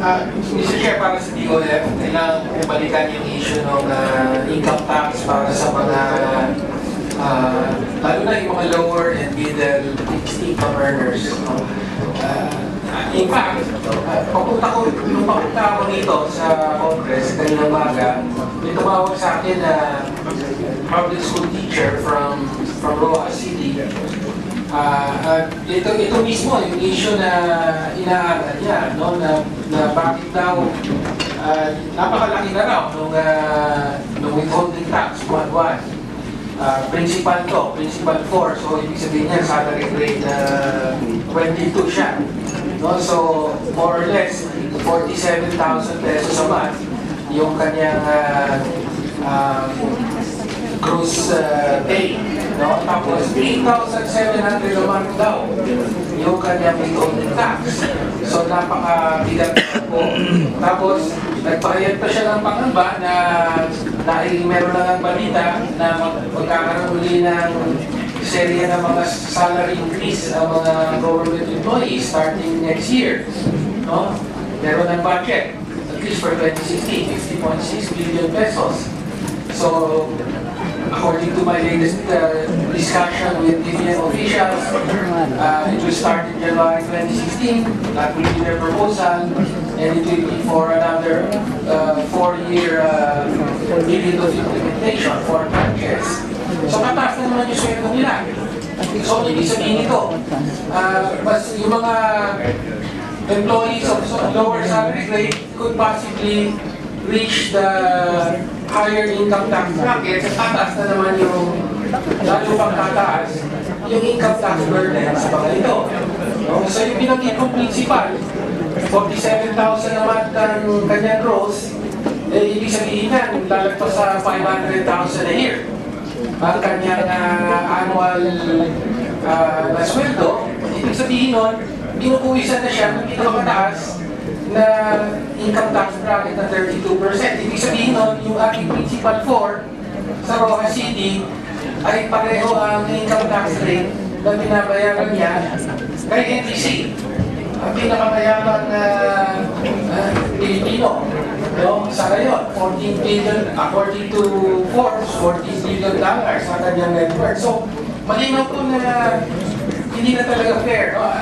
Mr. Chair, para sa DOF, kailangan balikan yung issue ng income tax para sa mga lalo na yung mga lower and middle fixed income earners. In fact, nung papunta ako dito sa Congress kanina umaga, may tumawag sa akin na public school teacher from Rojas City. Ito mismo yung issue na inaaral niya, no? na bakit daw napakalaki na raw nung withholding tax, buwan-buwan. Principal 4, so ibig sabihin niya salary grade na 22 siya. No? So, more or less, 47,000 pesos a month yung kanyang gross pay. No? Tapos, 8,700 a month daw yung kanyang withholding tax. So, napakabigat po. Tapos, nagpahayag pa siya ng pangamba na dahil meron lang ang balita na magkakaroon uli ng serye ng mga salary increase ang mga government employees starting next year. No? Meron ng budget, at least for 2016, 50.6 billion pesos. So, according to my latest discussion with TVN officials, it will start in July 2016. That will be their proposal, and it will be for another 4-year period of implementation, 4 tranches. So, mataas na naman yung sweldo nila. So, ibig sabihin ito, mas yung mga employees of lower salary grade could possibly reach the higher income tax bracket, tataas na naman yung lalo pang tataas yung income tax burden sa mga ito. No? So yung pinagin kong principal, 47,000 naman ang kanyang gross, ibig sabihin yan, lalagpas sa 500,000 a year. Ang kanyang annual na sweldo, ibig sabihin nun, binukuwisan na siya ng pinakamataas na income tax bracket na 32%. Ibig sabihin nun, yung ating principal 4 sa Rojas City ay pareho ang income tax rate na binabayaran niya kay NTC. Ang pinakamayaman na Pilipino. No? Sa ngayon, 14 billion, according to Forbes, $14 billion sa kanyang net worth. So, malinaw po na hindi na talaga fair. No?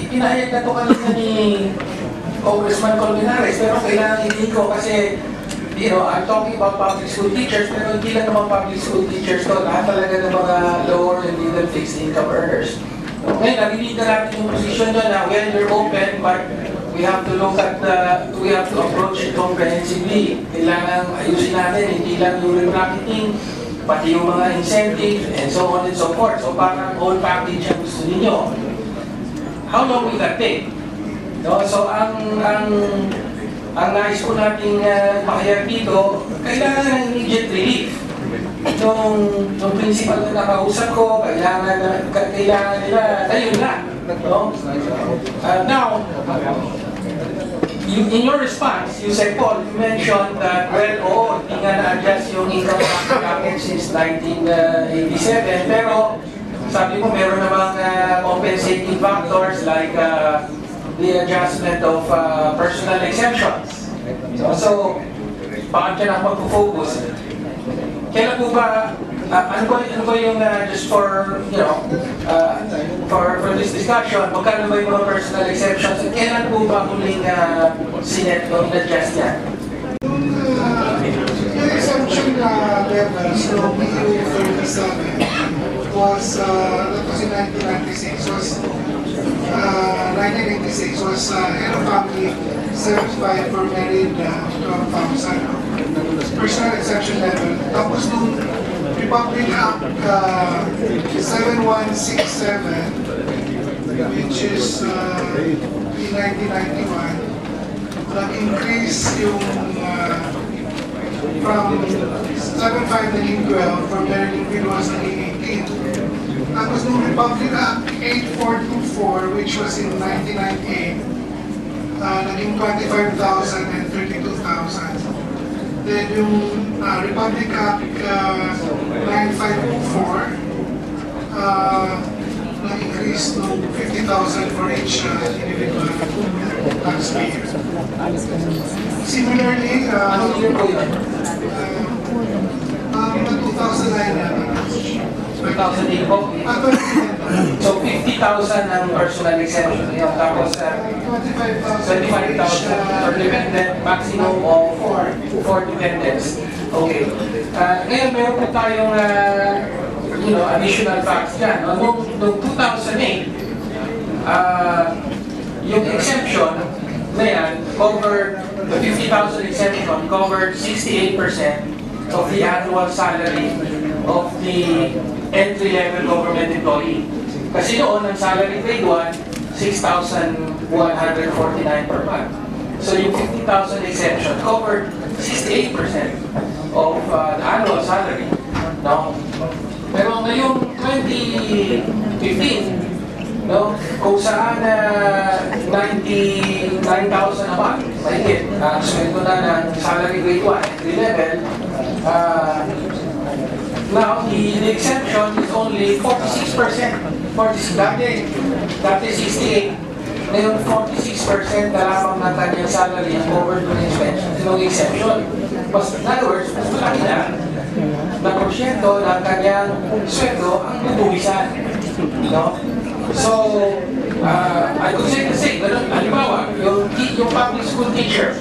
Pinahayag na ito kanina ni Congressman Colmenares, pero kailangan hindi ko kasi, you know, I'm talking about public school teachers, pero hindi lang naman public school teachers to, lahat talaga ng mga lower and middle fixed income earners. Ngayon, narinig na natin yung position nyo na, well, you're open, but we have to look at we have to approach it comprehensively. Kailangan ayusin natin, hindi lang yung rebracketing, pati yung mga incentives, and so on and so forth. So parang whole package ang gusto ninyo. How long will that take? No, so ang nais ko nating makayag dito, kailangan ng immediate relief. Yung principal na nakausap ko, kailangan nila, ayun na. No? Now, in your response, you said, Paul, you mentioned that, well, hindi nga na-adjust yung income tax bracket since 1987, pero sabi mo meron namang compensating factors like the adjustment of personal exemptions. So bakit ka na mag-focus? Kailan po ba, ano ba yung, just for, you know, for this discussion, magkano ba yung mga personal exemptions? At kailan po ba huling sinet o in-adjust yan? Yung exemption levels from EU 37 was, that was in 1996, was 1986 was head of family 75 for married 12,000 personal exemption level. Tapos nung Republic Act 7167, which is in 1991, nag-increase yung from 7.5 naging 12, for married individuals naging 18. Tapos nung Republic Act 8424, which was in 1998, naging 25,000 and 32,000. Then yung Republic Act 9524, na-increase nung 50,000 for each individual. taxpayer. Similarly, Anong year po yun? 2009 yata. 2008 po? 2010. So 50,000 ang personal exemption yun. Tapos 25,000 for dependent, maximum of 4 dependents. Okay. Ngayon meron po tayong additional facts dyan. Noong 2008, yung exemption na yan covered, the 50,000 exemption covered 68% of the annual salary of the entry-level government employee. Kasi noon, ang salary grade 1, 6,149 per month. So yung 50,000 exemption covered 68% of the annual salary. No? Pero ngayong 2015, no, kung saan 99,000 a month, mahigit, sweldo na ng salary grade 1, entry level, now the exemption is only 46%. Dati 68%. Ngayon 46% na lamang ng kanyang salary ang covered ng exemption. Mas, in other words, mas malaki na porsyento ng kanyang sweldo ang bubuwisan. No? So, I could say the same. Halimbawa, yung public school teacher,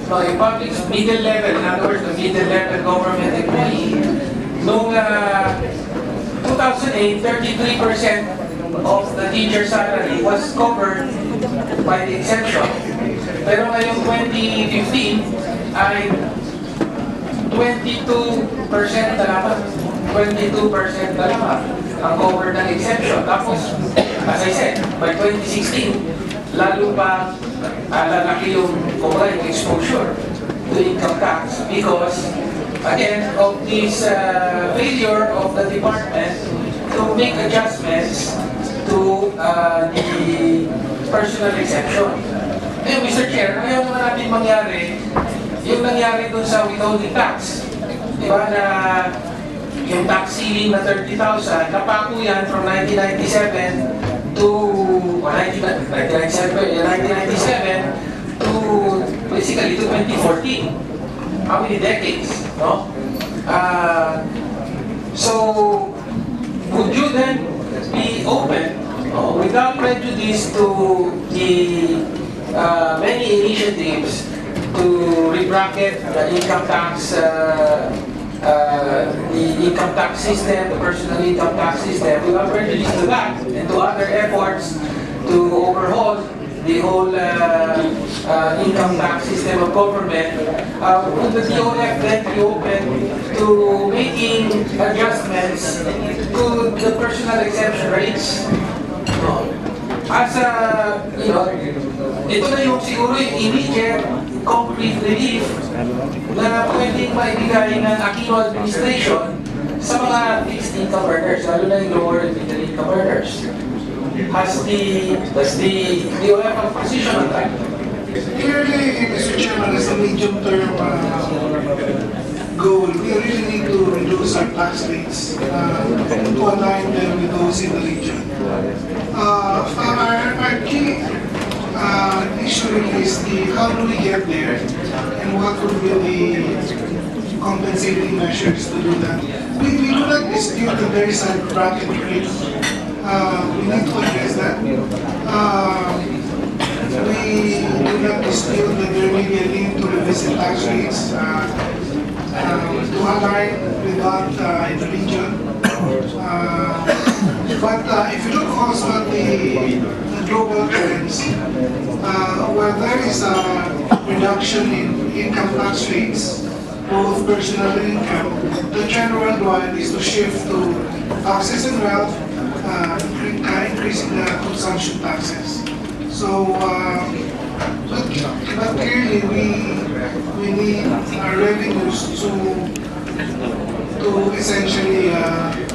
no, yung public middle level, in other words, the middle level government employee, noong 2008, 33% of the teacher salary was covered by the exemption. Pero ngayong 2015 ay 22% na lamang. 22% na lamang ang covered ng exemption. Tapos, as I said, by 2016, lalo pa lalaki yung exposure to income tax because, again, of this failure of the department to make adjustments to the personal exemption. Eh, Mr. Chair, ayaw naman natin mangyari yung nangyari dun sa withholding tax. Di ba na yung tax ceiling na 30,000, napako yan from 1997 to 1997 to basically to 2014. How many decades, no? So, would you then be open, without prejudice to the many initiatives to rebracket the income tax, the income tax system, the personal income tax system, without prejudice to that, and to other efforts to overhaul the whole income tax system of government, would the DOF then be open to making adjustments to the personal exemption rates? As ito na yung siguro yung immediate concrete relief na pwedeng maibigay ng Aquino administration sa mga fixed income earners, lalo na yung lower and middle income earners. Does the DOF have a position on that? Clearly, Mr. Chairman, as a medium-term goal, we really need to reduce our tax rates to align them with those in the region. Our key issue is how do we get there and what would be the compensating measures to do that. We do not dispute that there is a bracket rate. We need to address that. We do not dispute that there may be a need to revisit tax rates to align with that in the region. But if you look also at the global trends, where there is a reduction in income tax rates, both personal and income, the general one is to shift to taxes and wealth, increasing the consumption taxes. So, but clearly we need our revenues to essentially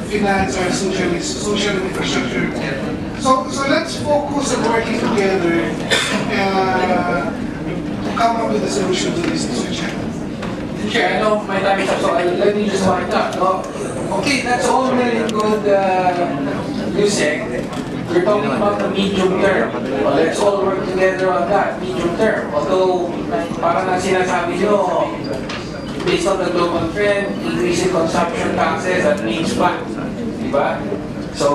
finance our social infrastructure. So let's focus on working together to come up with a solution to this, Mr. Chairman. Chair, I know my time is up, so let me just wind up. No? Okay, that's all very good, Yusek. We're talking about the medium term. Well, let's all work together on that, medium term. Although, parang ang sinasabi nyo, based on the global trend, increasing consumption taxes at means back. Diba? So,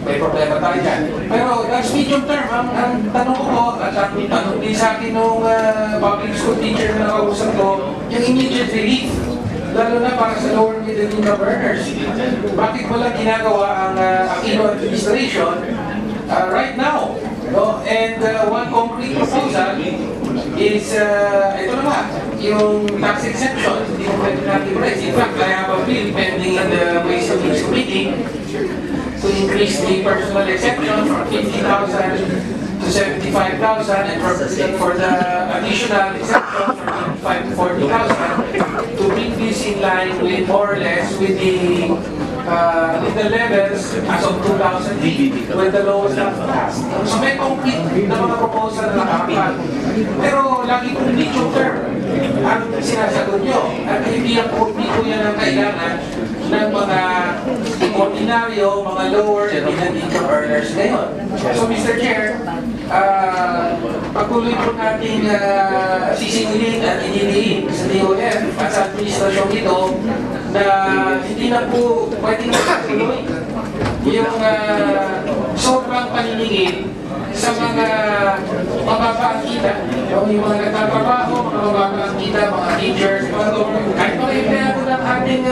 may problema tayo dyan. Pero that's medium term. Ang tanong ko po, at ang tanong din sa akin nung public school teacher na nakausap ko, yung immediate relief. Lalo na para sa lower middle income earners. Bakit wala ginagawa ang Aquino administration right now? No? And one concrete proposal is, ito na nga, yung tax exemption. Hindi mo pwede natin raise. In fact, I have a bill pending in the Ways and Means Committee to increase the personal exemption from 50,000 to 75,000 and for the additional exemption from 25 to 40,000 to bring this in line with more or less with the levels as of 2008 with the lowest of tax. So may concrete na mga proposal na nakakapal. Pero lagi kong medium term ang sinasagot nyo at hindi po yan ang kailangan ng mga ordinaryo, mga lower and middle income earners ngayon. So Mr. Chair, patuloy po natin sisingilin at iniliin sa DOF at sa administrasyon ito na hindi na po pwedeng nakatuloy yung sobrang paniningin sa mga mababa ang kita. Yung mga nagtatrabaho, mga mababa ang kita, mga teachers, mga government, kahit mga empleyado ng ating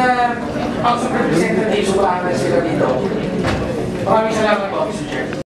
House of Representatives, umaangal sila dito. Maraming salamat po, Mr. Chair.